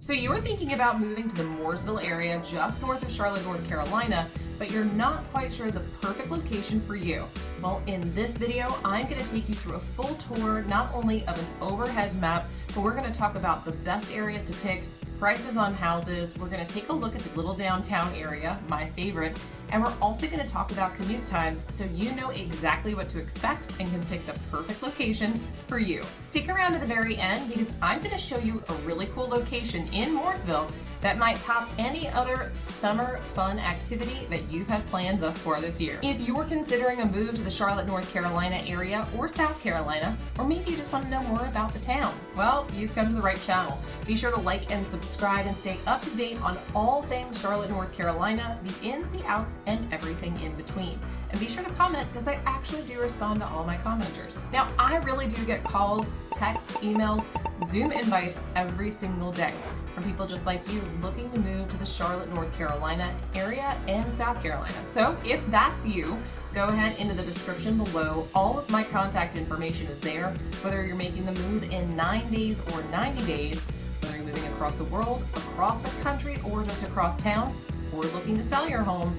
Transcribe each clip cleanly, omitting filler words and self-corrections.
So you were thinking about moving to the Mooresville area just north of Charlotte, North Carolina, but you're not quite sure the perfect location for you. Well, in this video, I'm going to take you through a full tour, not only of an overhead map, but we're going to talk about the best areas to pick, prices on houses. We're going to take a look at the little downtown area, my favorite, and we're also going to talk about commute times so you know exactly what to expect and can pick the perfect location for you. Stick around to the very end because I'm going to show you a really cool location in Mooresville that might top any other summer fun activity that you've had planned thus far this year. If you're considering a move to the Charlotte, North Carolina area or South Carolina, or maybe you just want to know more about the town, well, you've come to the right channel. Be sure to like and subscribe and stay up to date on all things Charlotte, North Carolina, the ins, the outs, and everything in between. And be sure to comment because I actually do respond to all my commenters. Now, I really do get calls, texts, emails, Zoom invites every single day from people just like you looking to move to the Charlotte, North Carolina area and South Carolina. So if that's you, go ahead into the description below. All of my contact information is there, whether you're making the move in 9 days or 90 days, whether you're moving across the world, across the country, or just across town, or looking to sell your home,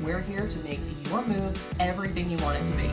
we're here to make your move everything you want it to be.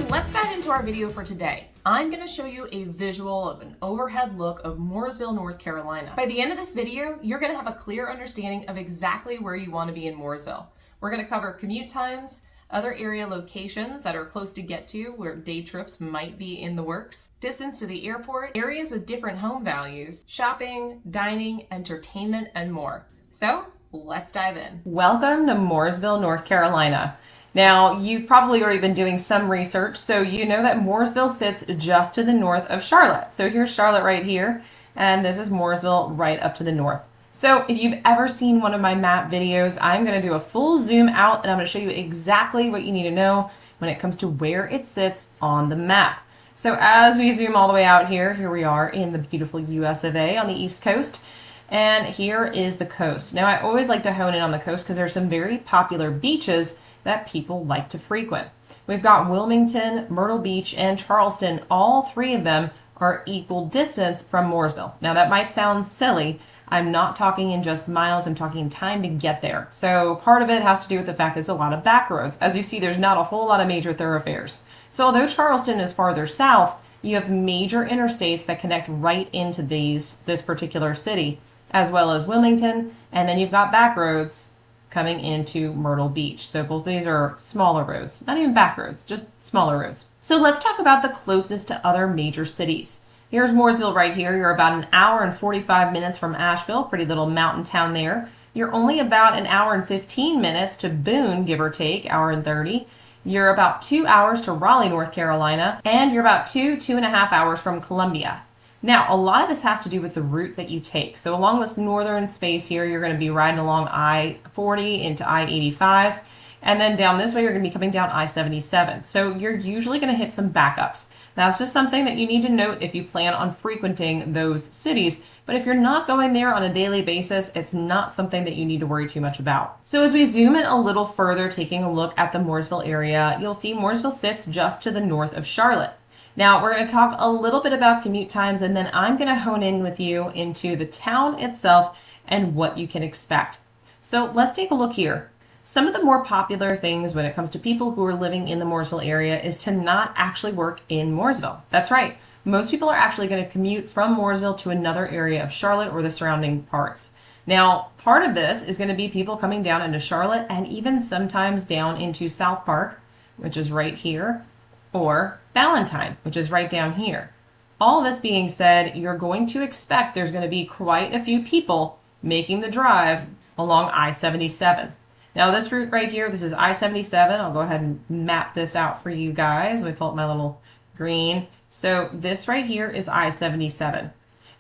Let's dive into our video for today. I'm going to show you a visual of an overhead look of Mooresville, North Carolina. By the end of this video, you're going to have a clear understanding of exactly where you want to be in Mooresville. We're going to cover commute times, other area locations that are close to get to where day trips might be in the works, distance to the airport, areas with different home values, shopping, dining, entertainment, and more. So let's dive in. Welcome to Mooresville, North Carolina. Now, you've probably already been doing some research, so you know that Mooresville sits just to the north of Charlotte. So here's Charlotte right here, and this is Mooresville right up to the north. So if you've ever seen one of my map videos, I'm going to do a full zoom out, and I'm going to show you exactly what you need to know when it comes to where it sits on the map. So as we zoom all the way out here we are in the beautiful US of A on the East Coast. And here is the coast. Now, I always like to hone in on the coast because there's some very popular beaches that people like to frequent. We've got Wilmington, Myrtle Beach, and Charleston. All three of them are equal distance from Mooresville. Now that might sound silly. I'm not talking in just miles, I'm talking time to get there. So part of it has to do with the fact that it's a lot of back roads. As you see, there's not a whole lot of major thoroughfares. So although Charleston is farther south, you have major interstates that connect right into this particular city, as well as Wilmington, and then you've got back roads coming into Myrtle Beach. So both of these are smaller roads, not even back roads, just smaller roads. So let's talk about the closest to other major cities. Here's Mooresville right here. You're about an hour and 45 minutes from Asheville, pretty little mountain town there. You're only about an hour and 15 minutes to Boone, give or take, hour and 30. You're about 2 hours to Raleigh, North Carolina, and you're about 2.5 hours from Columbia. Now, a lot of this has to do with the route that you take. So along this northern space here, you're going to be riding along I-40 into I-85. And then down this way, you're going to be coming down I-77. So you're usually going to hit some backups. That's just something that you need to note if you plan on frequenting those cities. But if you're not going there on a daily basis, it's not something that you need to worry too much about. So as we zoom in a little further, taking a look at the Mooresville area, you'll see Mooresville sits just to the north of Charlotte. Now, we're going to talk a little bit about commute times, and then I'm going to hone in with you into the town itself and what you can expect. So let's take a look here. Some of the more popular things when it comes to people who are living in the Mooresville area is to not actually work in Mooresville. That's right. Most people are actually going to commute from Mooresville to another area of Charlotte or the surrounding parts. Now, part of this is going to be people coming down into Charlotte and even sometimes down into South Park, which is right here, or Valentine, which is right down here. All this being said, you're going to expect there's going to be quite a few people making the drive along I-77. Now this route right here, this is I-77. I'll go ahead and map this out for you guys. Let me pull up my little green. So this right here is I-77.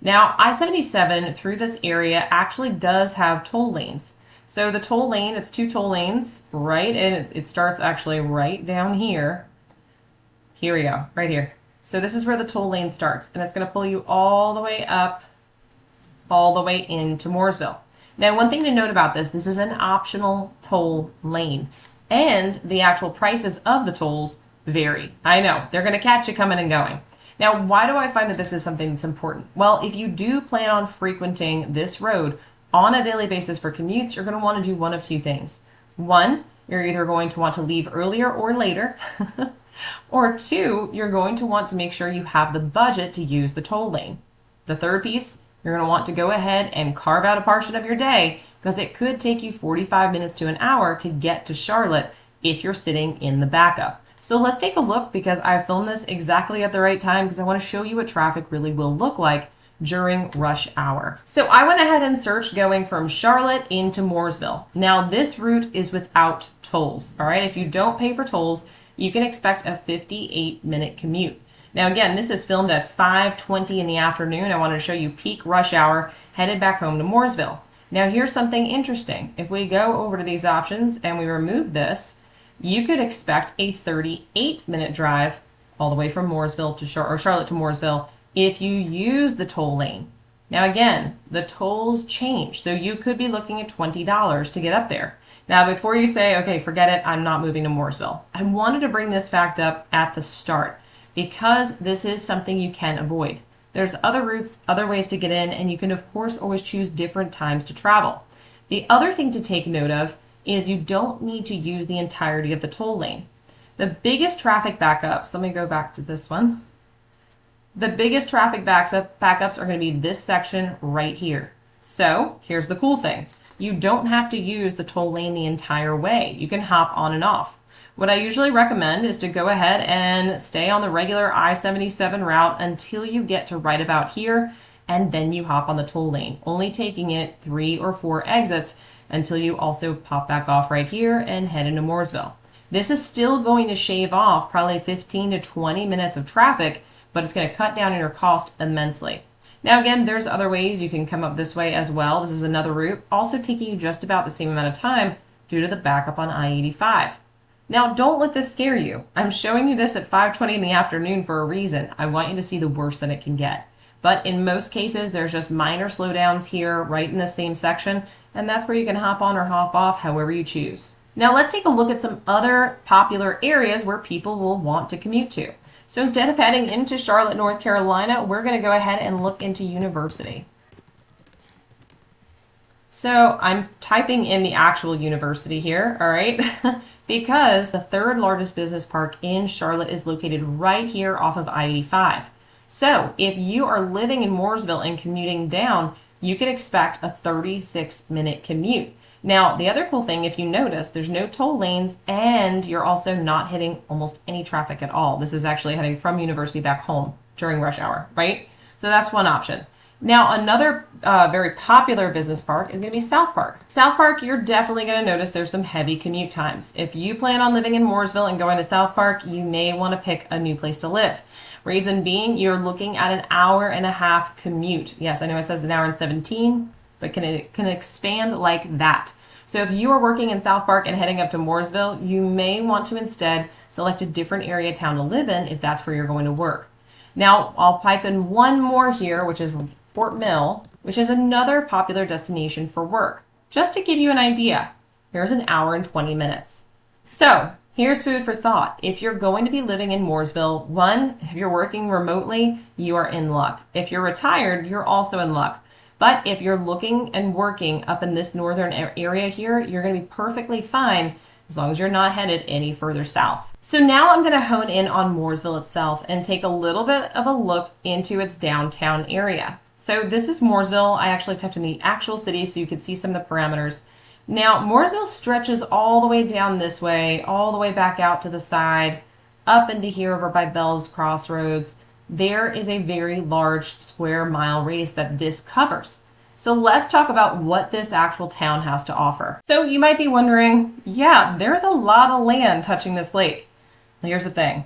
Now I-77 through this area actually does have toll lanes. So the toll lane, it's 2 toll lanes, right? And it starts actually right down here. Here we go, right here. So this is where the toll lane starts, and it's going to pull you all the way up, all the way into Mooresville. Now, one thing to note about this is an optional toll lane. and the actual prices of the tolls vary. I know, they're going to catch you coming and going. Now, why do I find that this is something that's important? Well, if you do plan on frequenting this road on a daily basis for commutes, you're going to want to do one of two things. One, you're either going to want to leave earlier or later, or two, you're going to want to make sure you have the budget to use the toll lane. The third piece, you're going to want to go ahead and carve out a portion of your day because it could take you 45 minutes to an hour to get to Charlotte if you're sitting in the backup. So let's take a look because I filmed this exactly at the right time because I want to show you what traffic really will look like during rush hour. So I went ahead and searched going from Charlotte into Mooresville. Now this route is without tolls. All right, if you don't pay for tolls, you can expect a 58-minute commute. Now again, this is filmed at 5:20 in the afternoon. I wanted to show you peak rush hour headed back home to Mooresville. Now here's something interesting. If we go over to these options and we remove this, you could expect a 38-minute drive all the way from Mooresville to Charlotte to Mooresville if you use the toll lane. Now again, the tolls change, so you could be looking at $20 to get up there. Now before you say, okay, forget it, I'm not moving to Mooresville, I wanted to bring this fact up at the start because this is something you can avoid. There's other routes, other ways to get in, and you can of course always choose different times to travel. The other thing to take note of is you don't need to use the entirety of the toll lane. The biggest traffic backups, let me go back to this one. The biggest traffic backups are going to be this section right here. So here's the cool thing. You don't have to use the toll lane the entire way. You can hop on and off. What I usually recommend is to go ahead and stay on the regular I-77 route until you get to right about here, and then you hop on the toll lane, only taking it 3 or 4 exits until you also pop back off right here and head into Mooresville. This is still going to shave off probably 15 to 20 minutes of traffic, but it's going to cut down on your cost immensely. Now again, there's other ways you can come up this way as well. This is another route, also taking you just about the same amount of time due to the backup on I-85. Now don't let this scare you. I'm showing you this at 5:20 in the afternoon for a reason. I want you to see the worst that it can get. But in most cases, there's just minor slowdowns here right in the same section, and that's where you can hop on or hop off however you choose. Now let's take a look at some other popular areas where people will want to commute to. So instead of heading into Charlotte, North Carolina, we're going to go ahead and look into University. So I'm typing in the actual university here, all right, because the third largest business park in Charlotte is located right here off of I-85. So if you are living in Mooresville and commuting down, you can expect a 36-minute commute. Now, the other cool thing, if you notice, there's no toll lanes and you're also not hitting almost any traffic at all. This is actually heading from University back home during rush hour, right? So that's one option. Now, another very popular business park is going to be South Park. South Park, you're definitely going to notice there's some heavy commute times. If you plan on living in Mooresville and going to South Park, you may want to pick a new place to live. Reason being, you're looking at an hour-and-a-half commute. Yes, I know it says an hour and 17, but can expand like that. So if you are working in South Park and heading up to Mooresville, you may want to instead select a different area town to live in if that's where you're going to work. Now, I'll pipe in one more here, which is Fort Mill, which is another popular destination for work. Just to give you an idea, here's an hour and 20 minutes. So here's food for thought. If you're going to be living in Mooresville, one, if you're working remotely, you are in luck. If you're retired, you're also in luck. But if you're looking and working up in this northern area here, you're going to be perfectly fine as long as you're not headed any further south. So now I'm going to hone in on Mooresville itself and take a little bit of a look into its downtown area. So this is Mooresville. I actually typed in the actual city so you could see some of the parameters. Now, Mooresville stretches all the way down this way, all the way back out to the side, up into here over by Bell's Crossroads. There is a very large square mile radius that this covers. So let's talk about what this actual town has to offer. So you might be wondering, yeah, there's a lot of land touching this lake. Well, here's the thing.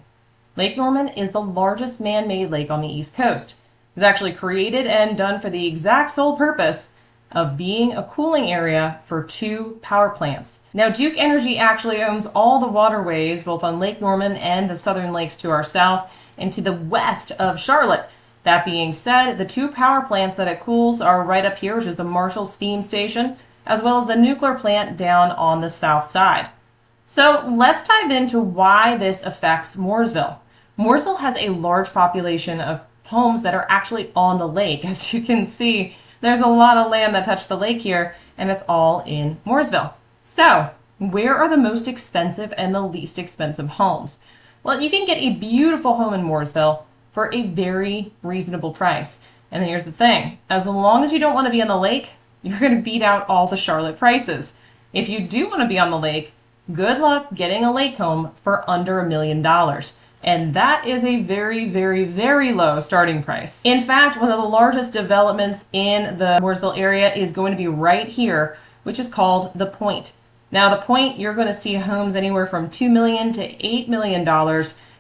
Lake Norman is the largest man-made lake on the East Coast. It was actually created and done for the exact sole purpose of being a cooling area for 2 power plants. Now, Duke Energy actually owns all the waterways, both on Lake Norman and the southern lakes to our south and to the west of Charlotte. That being said, the 2 power plants that it cools are right up here, which is the Marshall Steam Station, as well as the nuclear plant down on the south side. So let's dive into why this affects Mooresville. Mooresville has a large population of homes that are actually on the lake. As you can see, there's a lot of land that touch the lake here, and it's all in Mooresville. So where are the most expensive and the least expensive homes? Well, you can get a beautiful home in Mooresville for a very reasonable price. And here's the thing, as long as you don't want to be on the lake, you're going to beat out all the Charlotte prices. If you do want to be on the lake, good luck getting a lake home for under $1 million. And that is a very, very, very low starting price. In fact, one of the largest developments in the Mooresville area is going to be right here, which is called The Point. Now, The Point, you're going to see homes anywhere from $2 million to $8 million,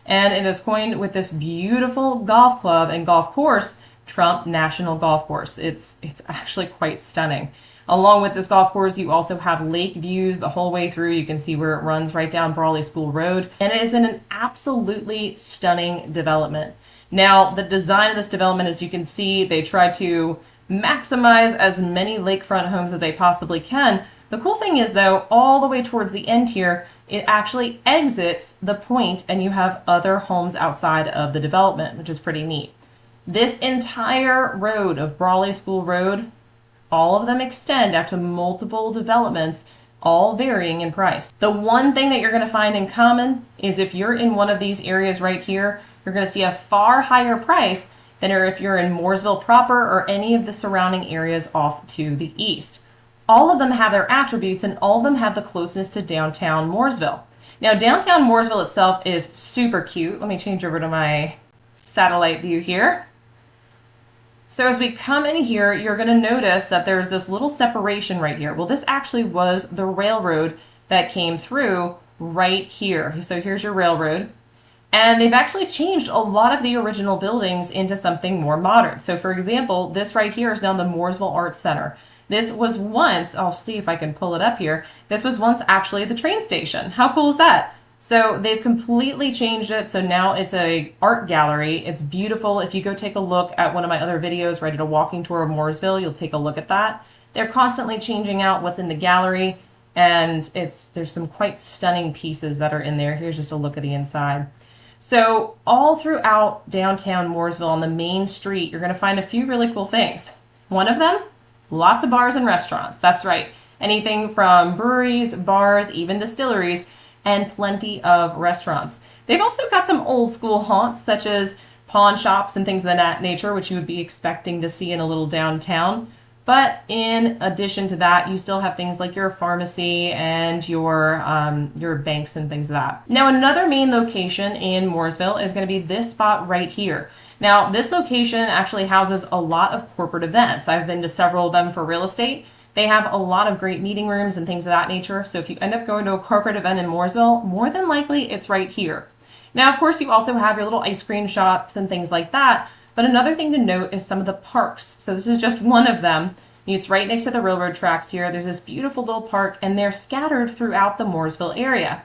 and it is coined with this beautiful golf club and golf course, Trump National Golf Course. It's actually quite stunning. Along with this golf course, you also have lake views the whole way through. You can see where it runs right down Brawley School Road, and it is an absolutely stunning development. Now, the design of this development, as you can see, they try to maximize as many lakefront homes as they possibly can. The cool thing is, though, all the way towards the end here, it actually exits The Point, and you have other homes outside of the development, which is pretty neat. This entire road of Brawley School Road, all of them extend out to multiple developments, all varying in price. The one thing that you're going to find in common is if you're in one of these areas right here, you're going to see a far higher price than if you're in Mooresville proper or any of the surrounding areas off to the east. All of them have their attributes, and all of them have the closeness to downtown Mooresville. Now, downtown Mooresville itself is super cute. Let me change over to my satellite view here. So as we come in here, you're going to notice that there's this little separation right here. Well, this actually was the railroad that came through right here. So here's your railroad. And they've actually changed a lot of the original buildings into something more modern. So for example, this right here is now the Mooresville Arts Center. This was once, I'll see if I can pull it up here, this was once actually the train station. How cool is that? So they've completely changed it, so now it's a art gallery. It's beautiful. If you go take a look at one of my other videos where I did a walking tour of Mooresville, you'll take a look at that. They're constantly changing out what's in the gallery, and there's some quite stunning pieces that are in there. Here's just a look at the inside. So all throughout downtown Mooresville on the main street, you're going to find a few really cool things. One of them, lots of bars and restaurants. That's right. Anything from breweries, bars, even distilleries, and plenty of restaurants. They've also got some old school haunts such as pawn shops and things of that nature, which you would be expecting to see in a little downtown. But in addition to that, you still have things like your pharmacy and your banks and things like that. Now, another main location in Mooresville is going to be this spot right here. Now, this location actually houses a lot of corporate events. I've been to several of them for real estate. They have a lot of great meeting rooms and things of that nature. So if you end up going to a corporate event in Mooresville, more than likely it's right here. Now, of course, you also have your little ice cream shops and things like that. But another thing to note is some of the parks. So this is just one of them. It's right next to the railroad tracks here. There's this beautiful little park, and they're scattered throughout the Mooresville area.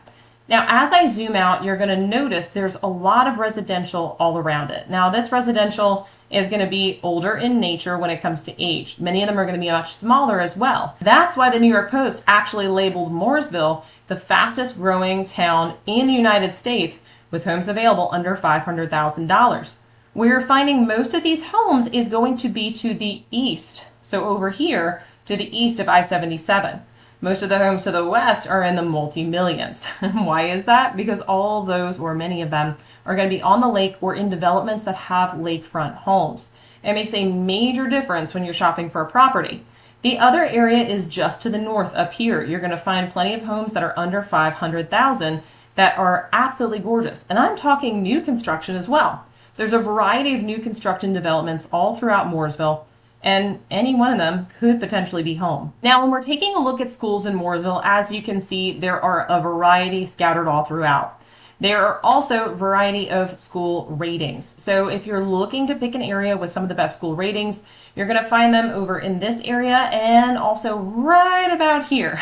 Now, as I zoom out, you're going to notice there's a lot of residential all around it. Now, this residential is going to be older in nature when it comes to age. Many of them are going to be much smaller as well. That's why the New York Post actually labeled Mooresville the fastest growing town in the United States with homes available under $500,000. Where you're finding most of these homes is going to be to the east. So over here to the east of I-77. Most of the homes to the west are in the multi-millions. Why is that? Because all those, or many of them, are going to be on the lake or in developments that have lakefront homes. It makes a major difference when you're shopping for a property. The other area is just to the north up here. You're going to find plenty of homes that are under $500,000 that are absolutely gorgeous. And I'm talking new construction as well. There's a variety of new construction developments all throughout Mooresville, and any one of them could potentially be home. Now, when we're taking a look at schools in Mooresville, as you can see, there are a variety scattered all throughout. There are also a variety of school ratings. So if you're looking to pick an area with some of the best school ratings, you're going to find them over in this area and also right about here.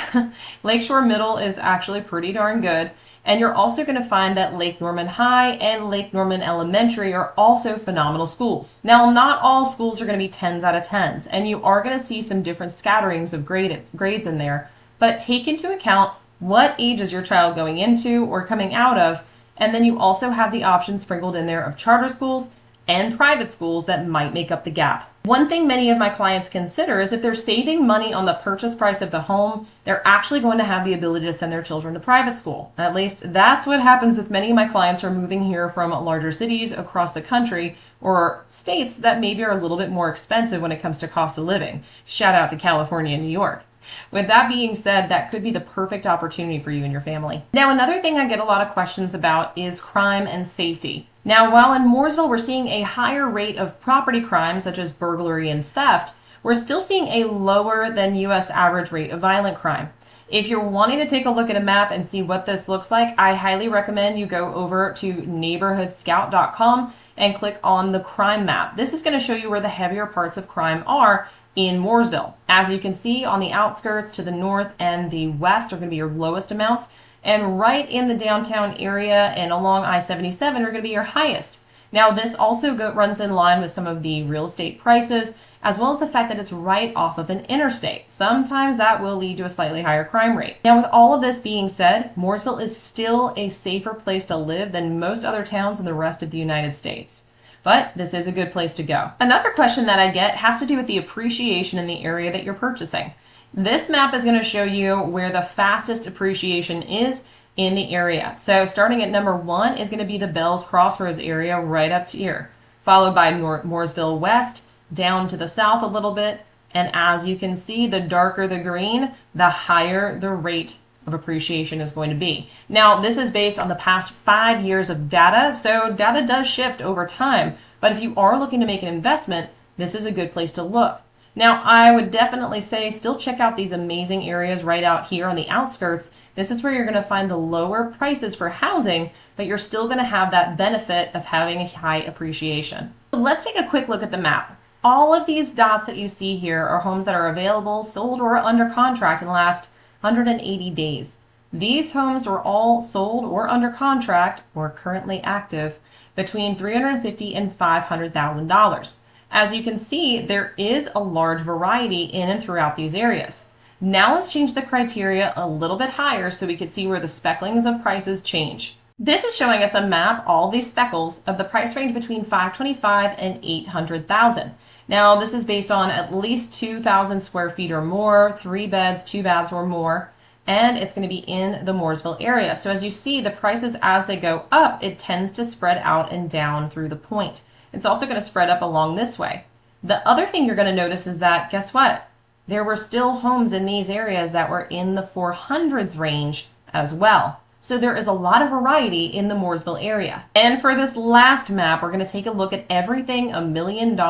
Lakeshore Middle is actually pretty darn good. And you're also going to find that Lake Norman High and Lake Norman Elementary are also phenomenal schools. Now, not all schools are going to be 10s out of 10s, and you are going to see some different scatterings of grades in there, but take into account what age is your child going into or coming out of, and then you also have the option sprinkled in there of charter schools and private schools that might make up the gap. One thing many of my clients consider is if they're saving money on the purchase price of the home, they're actually going to have the ability to send their children to private school. At least that's what happens with many of my clients who are moving here from larger cities across the country or states that maybe are a little bit more expensive when it comes to cost of living. Shout out to California and New York. With that being said, that could be the perfect opportunity for you and your family. Now, another thing I get a lot of questions about is crime and safety. Now, while in Mooresville we're seeing a higher rate of property crimes such as burglary and theft, we're still seeing a lower than US average rate of violent crime. If you're wanting to take a look at a map and see what this looks like, I highly recommend you go over to neighborhoodscout.com and click on the crime map. This is going to show you where the heavier parts of crime are in Mooresville. As you can see, on the outskirts to the north and the west are going to be your lowest amounts, and right in the downtown area and along I-77 are going to be your highest. Now, this also runs in line with some of the real estate prices, as well as the fact that it's right off of an interstate. Sometimes that will lead to a slightly higher crime rate. Now, with all of this being said, Mooresville is still a safer place to live than most other towns in the rest of the United States. But this is a good place to go. Another question that I get has to do with the appreciation in the area that you're purchasing. This map is going to show you where the fastest appreciation is in the area. So starting at number 1 is going to be the Bells Crossroads area right up to here, followed by Mooresville West, down to the south a little bit, and as you can see, the darker the green, the higher the rate of appreciation is going to be. Now, this is based on the past 5 years of data, so data does shift over time, but if you are looking to make an investment, this is a good place to look. Now, I would definitely say still check out these amazing areas right out here on the outskirts. This is where you're going to find the lower prices for housing, but you're still going to have that benefit of having a high appreciation. Let's take a quick look at the map. All of these dots that you see here are homes that are available, sold, or under contract in the last 180 days. These homes were all sold or under contract or currently active between $350,000 and $500,000. As you can see, there is a large variety in and throughout these areas. Now let's change the criteria a little bit higher so we can see where the specklings of prices change. This is showing us a map, all these speckles, of the price range between $525,000 and $800,000. Now, this is based on at least 2,000 square feet or more, 3 beds, 2 baths or more, and it's going to be in the Mooresville area. So as you see, the prices as they go up, it tends to spread out and down through the point. It's also going to spread up along this way. The other thing you're going to notice is that, guess what? There were still homes in these areas that were in the 400s range as well. So there is a lot of variety in the Mooresville area. And for this last map, we're going to take a look at everything $1 million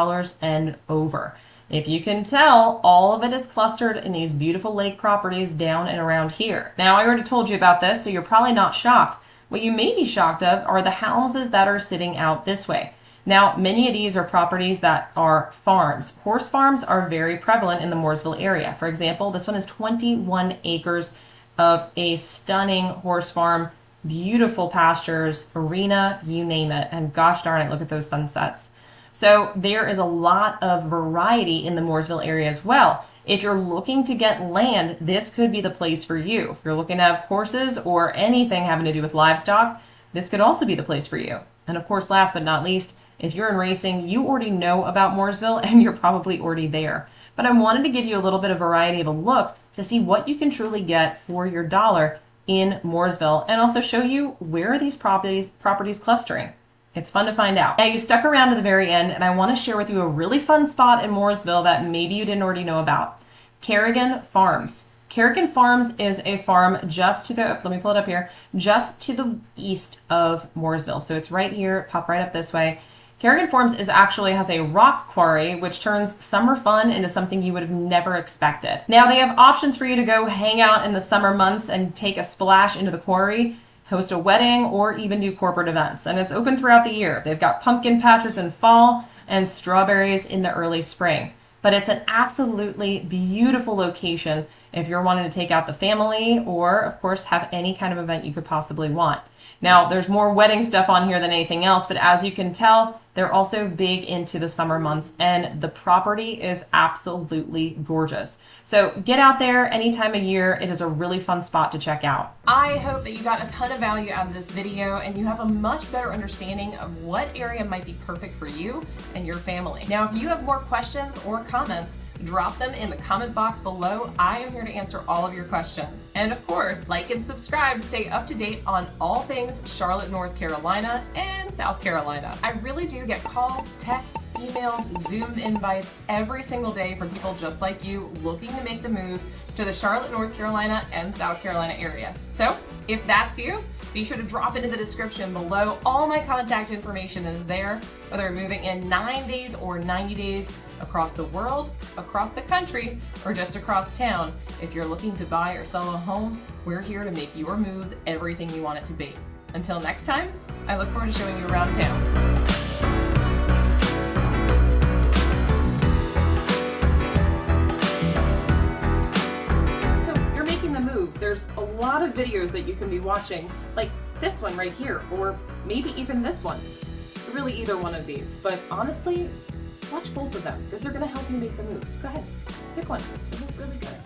and over. If you can tell, all of it is clustered in these beautiful lake properties down and around here. Now, I already told you about this, so you're probably not shocked. What you may be shocked of are the houses that are sitting out this way. Now, many of these are properties that are farms. Horse farms are very prevalent in the Mooresville area. For example, this one is 21 acres of a stunning horse farm, beautiful pastures, arena, you name it. And gosh darn it, look at those sunsets. So there is a lot of variety in the Mooresville area as well. If you're looking to get land, this could be the place for you. If you're looking to have horses or anything having to do with livestock, this could also be the place for you. And of course, last but not least, if you're in racing, you already know about Mooresville and you're probably already there. But I wanted to give you a little bit of variety of a look to see what you can truly get for your dollar in Mooresville and also show you where are these properties clustering. It's fun to find out. Now, you stuck around to the very end, and I want to share with you a really fun spot in Mooresville that maybe you didn't already know about. Carrigan Farms. Carrigan Farms is a farm just to the, let me pull it up here, just to the east of Mooresville. So it's right here, pop right up this way. Carrigan Farms actually has a rock quarry, which turns summer fun into something you would have never expected. Now, they have options for you to go hang out in the summer months and take a splash into the quarry, host a wedding, or even do corporate events. And it's open throughout the year. They've got pumpkin patches in fall and strawberries in the early spring. But it's an absolutely beautiful location if you're wanting to take out the family or, of course, have any kind of event you could possibly want. Now, there's more wedding stuff on here than anything else, but as you can tell, They're also big into the summer months, and the property is absolutely gorgeous. So get out there any time of year. It is a really fun spot to check out. I hope that you got a ton of value out of this video and you have a much better understanding of what area might be perfect for you and your family. Now, if you have more questions or comments, drop them in the comment box below. I am here to answer all of your questions. And of course, like and subscribe to stay up to date on all things Charlotte, North Carolina and South Carolina. I really do get calls, texts, emails, Zoom invites every single day from people just like you looking to make the move to the Charlotte, North Carolina and South Carolina area. So if that's you, be sure to drop into the description below. All my contact information is there, whether you're moving in 9 days or 90 days, across the world, across the country, or just across town. If you're looking to buy or sell a home, we're here to make your move everything you want it to be. Until next time, I look forward to showing you around town. So you're making the move. There's a lot of videos that you can be watching, like this one right here, or maybe even this one. Really either one of these, but honestly, watch both of them because they're going to help you make the move. Go ahead, pick one. They look really good.